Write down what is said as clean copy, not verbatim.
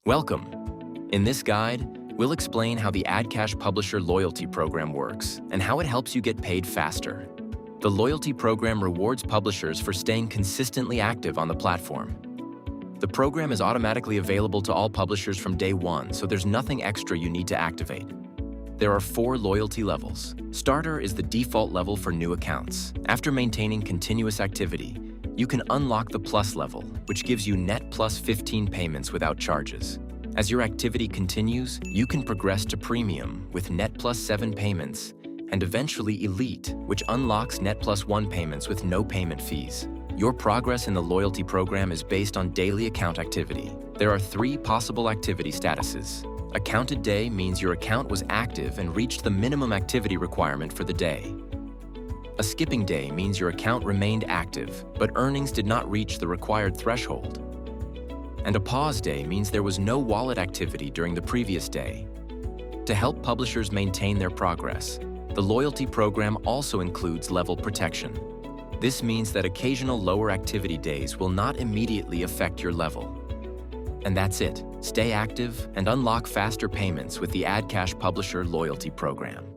Welcome. In this guide, we'll explain how the Adcash Publisher Loyalty Program works and how it helps you get paid faster. The loyalty program rewards publishers for staying consistently active on the platform. The program is automatically available to all publishers from day one, so there's nothing extra you need to activate. There are 4 loyalty levels. Starter is the default level for new accounts. After maintaining continuous activity, you can unlock the Plus level, which gives you net plus 15 payments without charges. As your activity continues, you can progress to Premium with net plus 7 payments, and eventually Elite, which unlocks net plus 1 payments with no payment fees. Your progress in the loyalty program is based on daily account activity. There are 3 possible activity statuses. A counted day means your account was active and reached the minimum activity requirement for the day. A skipping day means your account remained active, but earnings did not reach the required threshold. And a pause day means there was no wallet activity during the previous day. To help publishers maintain their progress, the loyalty program also includes level protection. This means that occasional lower activity days will not immediately affect your level. And that's it. Stay active and unlock faster payments with the Adcash Publisher Loyalty Program.